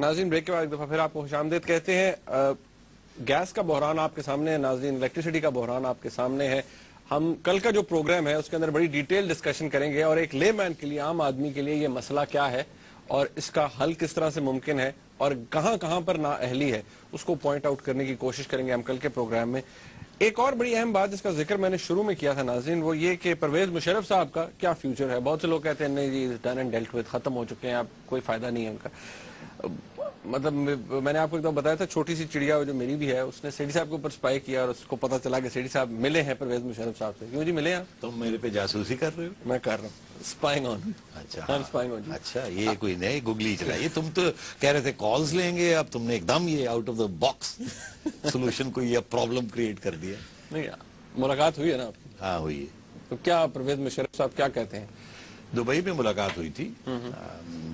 ناظرین بریک کے بعد ایک دفعہ پھر آپ کو خوش آمدید کہتے ہیں. گیس کا بحران آپ کے سامنے ہے ناظرین, الیکٹریسٹی کا بحران آپ کے سامنے ہے. ہم کل کا جو پروگرام ہے اس کے اندر بڑی ڈیٹیل ڈسکشن کریں گے اور ایک لے مین کے لیے, عام آدمی کے لیے یہ مسئلہ کیا ہے اور اس کا حل کس طرح سے ممکن ہے اور کہاں کہاں پر نااہلی ہے اس کو پوائنٹ آؤٹ کرنے کی کوشش کریں گے ہم کل کے پروگرام میں. ایک اور بڑی اہم بات جس کا ذکر میں نے شروع میں کیا تھا ناظرین, وہ یہ کہ پرویز مشرف صاحب کا کیا فیوچر ہے. بہت سے لوگ کہتے ہیں نہیں جی ڈن اینڈ ڈیلٹ وتھ, ختم ہو چکے ہیں, اب کوئی فائدہ نہیں ہے ان کا. مطلب میں نے آپ کو ایک دم بتایا تھا, چھوٹی سی چڑیا جو میری بھی ہے اس نے سیٹھی صاحب کے اوپر سپائی کیا اور اس کو پتا چلا کہ سیٹھی صاحب ملے ہیں پرویز مشرف صاحب سے. کیوں جی ملے ہیں؟ تم میرے پہ جاسوسی کر رہے ہو؟ میں کر رہا ہوں اسپائنگ آن. اچھا یہ کوئی نئی گگلی چلائی. تم تو کہہ رہے تھے کالز لیں گے, اب تم نے ایک دم یہ out of the box solution کو یہ پرابلم کریٹ کر دیا. نہیں ملاقات ہوئی ہے نا آپ کی؟ ہاں ہوئی ہے. تو کیا پرویز مشرف صاحب کیا کہتے ہیں؟ دبئی میں ملاقات ہوئی تھی.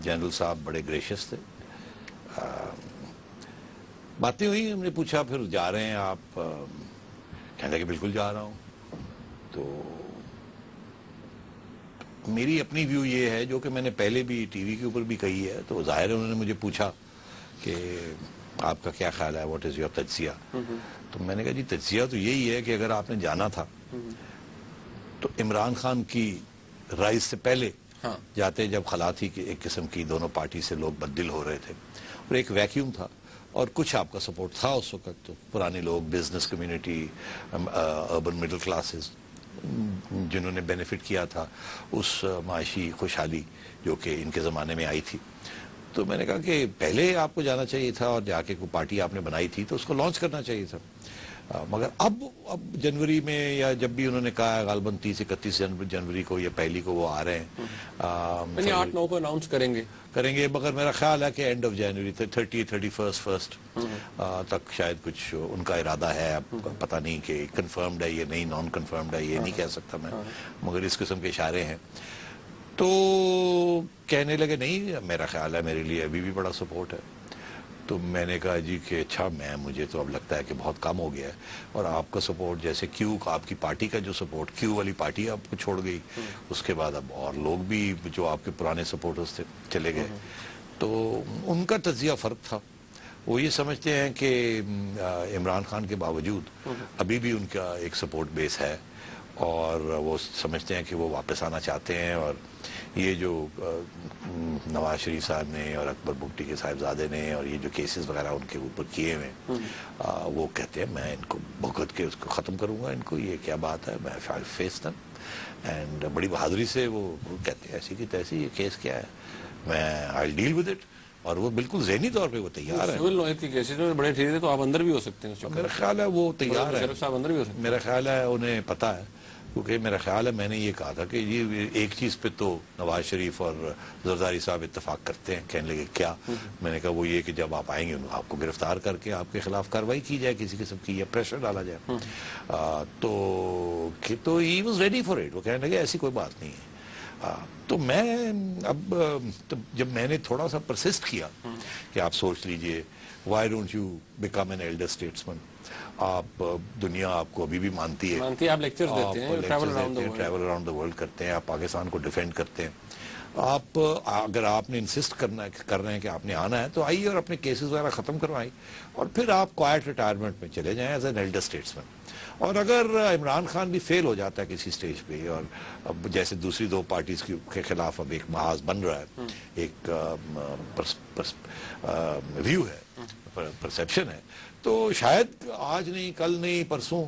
جنرل صاحب بڑے گریشیس تھے, باتیں ہوئی. ہم نے پوچھا پھر جا رہے ہیں آپ؟ کہنے لگے بالکل جا رہا ہوں. تو میری اپنی ویو یہ ہے جو کہ میں نے پہلے بھی ٹی وی کے اوپر بھی کہی ہے, تو ظاہر ہے انہوں نے مجھے پوچھا کہ آپ کا کیا خیال ہے, واٹ از یور تجزیہ. تو میں نے کہا جی تجزیہ تو یہی ہے کہ اگر آپ نے جانا تھا تو عمران خان کی رائز سے پہلے جاتے, جب خلا تھی کہ ایک قسم کی دونوں پارٹی سے لوگ بددل ہو رہے تھے اور ایک ویکیوم تھا اور کچھ آپ کا سپورٹ تھا اس وقت, تو پرانے لوگ, business community, urban middle classes, جنہوں نے بینیفٹ کیا تھا اس معاشی خوشحالی جو کہ ان کے زمانے میں آئی تھی. تو میں نے کہا کہ پہلے آپ کو جانا چاہیے تھا اور جا کے کوئی پارٹی آپ نے بنائی تھی تو اس کو لانچ کرنا چاہیے تھا. مگر اب جنوری میں یا جب بھی انہوں نے کہا غالباً 30-31 جنوری کو یا پہلی کو وہ آ رہے ہیں, 8-9 کو اناؤنس کریں گے, مگر میرا خیال ہے کہ اینڈ آف جنوری 31 تک شاید کچھ ان کا ارادہ ہے. اب پتہ نہیں کہ کنفرمڈ ہے یہ نہیں, نان کنفرمڈ ہے یہ نہیں کہہ سکتا میں, مگر اس قسم کے اشارے ہیں. تو کہنے لگے نہیں میرا خیال ہے میرے لیے ابھی بھی بڑا سپورٹ ہے. تو میں نے کہا جی کہ اچھا, مجھے تو اب لگتا ہے کہ بہت کم ہو گیا ہے اور آپ کا سپورٹ جیسے کیو, آپ کی پارٹی کا جو سپورٹ, کیو والی پارٹی آپ کو چھوڑ گئی, اس کے بعد اب اور لوگ بھی جو آپ کے پرانے سپورٹرز تھے چلے گئے. تو ان کا تجزیہ فرق تھا. وہ یہ سمجھتے ہیں کہ عمران خان کے باوجود ابھی بھی ان کا ایک سپورٹ بیس ہے اور وہ سمجھتے ہیں کہ وہ واپس آنا چاہتے ہیں. اور یہ جو نواز شریف صاحب نے اور اکبر بگٹی کے صاحبزادے نے اور یہ جو کیسز وغیرہ ان کے اوپر کیے ہوئے, وہ کہتے ہیں میں ان کو بھگت کے اس کو ختم کروں گا, ان کو یہ کیا بات ہے, میں فیس دم. اینڈ بڑی بہادری سے وہ کہتے ہیں ایسی کی تیسی یہ کیس کیا ہے, میں آئی ڈیل ود اٹ. اور وہ بالکل ذہنی طور پہ وہ تیار ہے. بڑے ٹھیک ہے تو آپ اندر بھی ہو سکتے ہیں. میرا خیال ہے وہ تیار ہے, میرا خیال ہے انہیں پتہ ہے, کیونکہ میرا خیال ہے میں نے یہ کہا تھا کہ یہ ایک چیز پہ تو نواز شریف اور زرداری صاحب اتفاق کرتے ہیں. کہنے لگے کیا؟ میں نے کہا وہ یہ کہ جب آپ آئیں گے آپ کو گرفتار کر کے آپ کے خلاف کارروائی کی جائے کسی قسم کی, یا پریشر ڈالا جائے. تو he was ready for it. وہ کہنے لگے ایسی کوئی بات نہیں ہے. تو میں اب جب میں نے تھوڑا سا پرسسٹ کیا کہ آپ سوچ لیجئے, why don't you become an elder statesman, آپ دنیا آپ کو ابھی بھی مانتی ہے, آپ لیکچرز دیتے ہیں, ٹریول اراؤنڈ دا ورلڈ کرتے ہیں, آپ پاکستان کو ڈیفینڈ کرتے ہیں. آپ اگر آپ نے انسسٹ کر رہے ہیں کہ آپ نے آنا ہے تو آئیے اور اپنے کیسز وغیرہ ختم کروائیں اور پھر آپ کوائٹ ریٹائرمنٹ میں چلے جائیں ایز این ایلڈر اسٹیٹسمین. اور اگر عمران خان بھی فیل ہو جاتا ہے کسی سٹیج پہ, اور اب جیسے دوسری دو پارٹیز کے خلاف اب ایک محاذ بن رہا ہے, ایک ویو ہے, پرسیپشن ہے, تو شاید آج نہیں کل نہیں پرسوں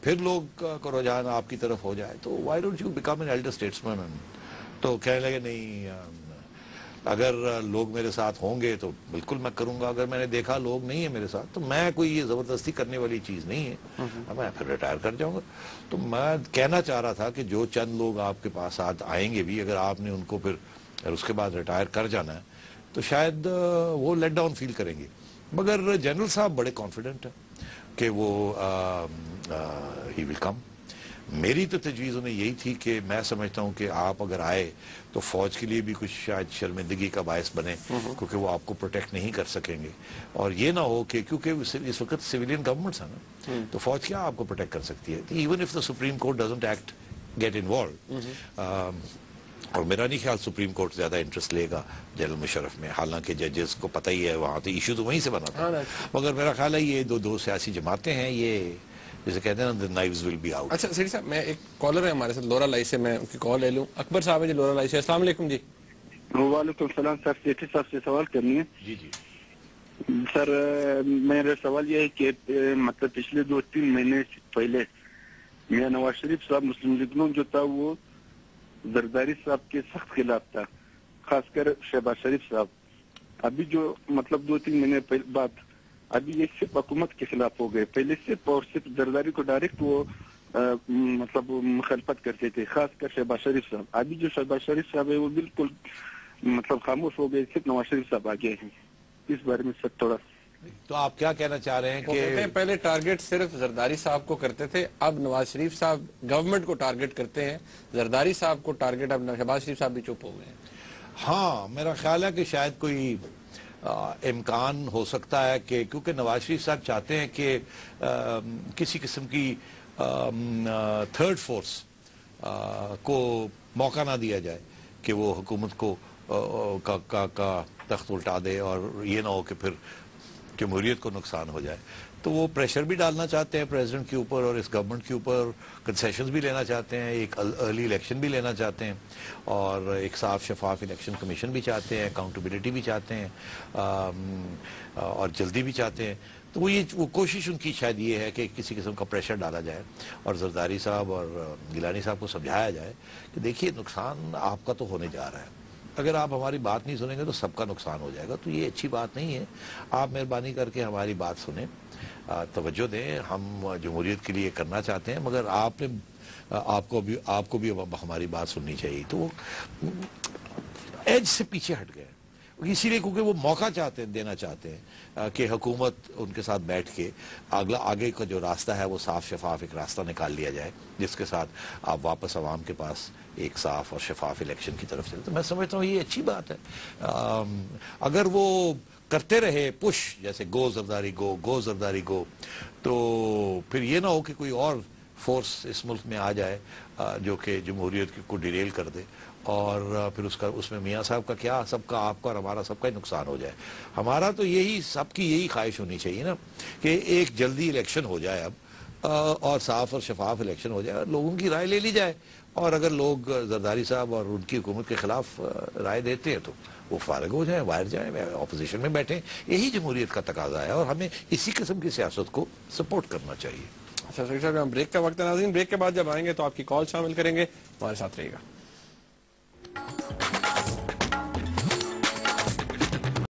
پھر لوگ کا رجحان آپ کی طرف ہو جائے, تو why don't you become an elder statesman. تو کہنے لگے نہیں اگر لوگ میرے ساتھ ہوں گے تو بالکل میں کروں گا, اگر میں نے دیکھا لوگ نہیں ہیں میرے ساتھ تو میں کوئی یہ زبردستی کرنے والی چیز نہیں ہے, میں پھر ریٹائر کر جاؤں گا. تو میں کہنا چاہ رہا تھا کہ جو چند لوگ آپ کے پاس ساتھ آئیں گے بھی, اگر آپ نے ان کو پھر اس کے بعد ریٹائر کر جانا ہے تو شاید وہ لیٹ ڈاؤن فیل کریں گے. مگر جنرل صاحب بڑے کانفیڈنٹ ہیں کہ وہ ہی ول کم. میری تو تجویز انہیں یہی تھی کہ میں سمجھتا ہوں کہ آپ اگر آئے تو فوج کے لیے بھی کچھ شاید شرمندگی کا باعث بنے, کیونکہ وہ آپ کو پروٹیکٹ نہیں کر سکیں گے. اور یہ نہ ہو کہ کیونکہ اس وقت سویلین گورنمنٹس ہیں نا, تو فوج کیا آپ کو پروٹیکٹ کر سکتی ہے, even if the supreme court doesn't act get involved. اور میرا نہیں خیال سپریم کورٹ زیادہ انٹرسٹ لے گا جنرل مشرف میں، حالانکہ ججز کو پتہ ہی ہے وہاں تو ایشو تو وہیں سے بنا تھا، مگر میرا خیال ہے یہ دو سیاسی جماعتیں ہیں، یہ جیسے کہتے ہیں نا the knives will be out۔ اچھا سیٹھی صاحب، میں ایک کالر ہے ہمارے ساتھ لورا لائی سے، میں ان کی کال لے لوں۔ اکبر صاحب ہے جی لورا لائی سے، السلام علیکم جی۔ وعلیکم السلام سر، سیٹھی صاحب سے سوال کرنی ہے۔ جی جی سر میرا سوال یہ ہے کہ مطلب پچھلے 2-3 مہینے سے پہلے میاں نواز شریف صاحب مسلم لیگ نون جو تھا وہ زرداری صاحب کے سخت خلاف تھا، خاص کر شہباز شریف صاحب۔ ابھی جو مطلب 2-3 مہینے بعد ابھی یہ صرف حکومت کے خلاف ہو گئے، پہلے صرف اور صرف زرداری کو ڈائریکٹ وہ مطلب مخالفت کرتے تھے، خاص کر شہباز شریف صاحب۔ ابھی جو شہباز شریف صاحب ہے وہ بالکل مطلب خاموش ہو گئے، صرف نواز شریف صاحب آگے ہیں۔ اس بارے میں سر تھوڑا تو آپ کیا کہنا چاہ رہے ہیں وہ کہتے ہیں کہ پہلے ٹارگٹ صرف زرداری صاحب کو کرتے تھے، اب نواز شریف صاحب گورنمنٹ کو ٹارگٹ کرتے ہیں، زرداری صاحب کو ٹارگٹ، اب شہباز شریف صاحب بھی چپ ہو گئے ہیں۔ ہاں میرا خیال ہے کہ شاید کوئی امکان ہو سکتا ہے کہ کیونکہ نواز شریف صاحب چاہتے ہیں کہ کسی قسم کی تھرڈ فورس کو موقع نہ دیا جائے کہ وہ حکومت کو کا تخت الٹا دے، اور یہ نہ ہو کہ پھر جمہوریت کو نقصان ہو جائے۔ تو وہ پریشر بھی ڈالنا چاہتے ہیں پریزیڈنٹ کے اوپر اور اس گورنمنٹ کے اوپر، کنسیشنز بھی لینا چاہتے ہیں، ایک ارلی الیکشن بھی لینا چاہتے ہیں، اور ایک صاف شفاف الیکشن کمیشن بھی چاہتے ہیں، اکاؤنٹیبلٹی بھی چاہتے ہیں، اور جلدی بھی چاہتے ہیں۔ تو وہ کوشش ان کی شاید یہ ہے کہ کسی قسم کا پریشر ڈالا جائے اور زرداری صاحب اور گیلانی صاحب کو سمجھایا جائے کہ دیکھیے نقصان آپ کا تو ہونے جا رہا ہے، اگر آپ ہماری بات نہیں سنیں گے تو سب کا نقصان ہو جائے گا، تو یہ اچھی بات نہیں ہے۔ آپ مہربانی کر کے ہماری بات سنیں، توجہ دیں، ہم جمہوریت کے لیے کرنا چاہتے ہیں، مگر آپ کو بھی ہماری بات سننی چاہیے۔ تو وہ ایج سے پیچھے ہٹ گئے اسی لیے کیونکہ وہ موقع دینا چاہتے ہیں کہ حکومت ان کے ساتھ بیٹھ کے آگے کا جو راستہ ہے وہ صاف شفاف ایک راستہ نکال لیا جائے، جس کے ساتھ آپ واپس عوام کے پاس ایک صاف اور شفاف الیکشن کی طرف چلے۔ تو میں سمجھتا ہوں یہ اچھی بات ہے۔ اگر وہ کرتے رہے پش جیسے گو زرداری گو زرداری گو، تو پھر یہ نہ ہو کہ کوئی اور فورس اس ملک میں آ جائے جو کہ جمہوریت کو ڈیریل کر دے، اور پھر اس میں میاں صاحب کا کیا، سب کا، آپ کا اور ہمارا سب کا ہی نقصان ہو جائے۔ ہمارا تو سب کی یہی خواہش ہونی چاہیے نا کہ ایک جلدی الیکشن ہو جائے اب، اور صاف اور شفاف الیکشن ہو جائے، لوگوں کی رائے لے لی جائے، اور اگر لوگ زرداری صاحب اور ان کی حکومت کے خلاف رائے دیتے ہیں تو وہ فارغ ہو جائیں، باہر جائیں، اپوزیشن میں بیٹھیں۔ یہی جمہوریت کا تقاضا ہے اور ہمیں اسی قسم کی سیاست کو سپورٹ کرنا چاہیے۔ اچھا سیٹھی صاحب، ہم بریک کا وقت ہے ناظرین، بریک کے بعد جب آئیں گے تو آپ کی کال شامل کریں گے، ہمارے ساتھ رہیے گا۔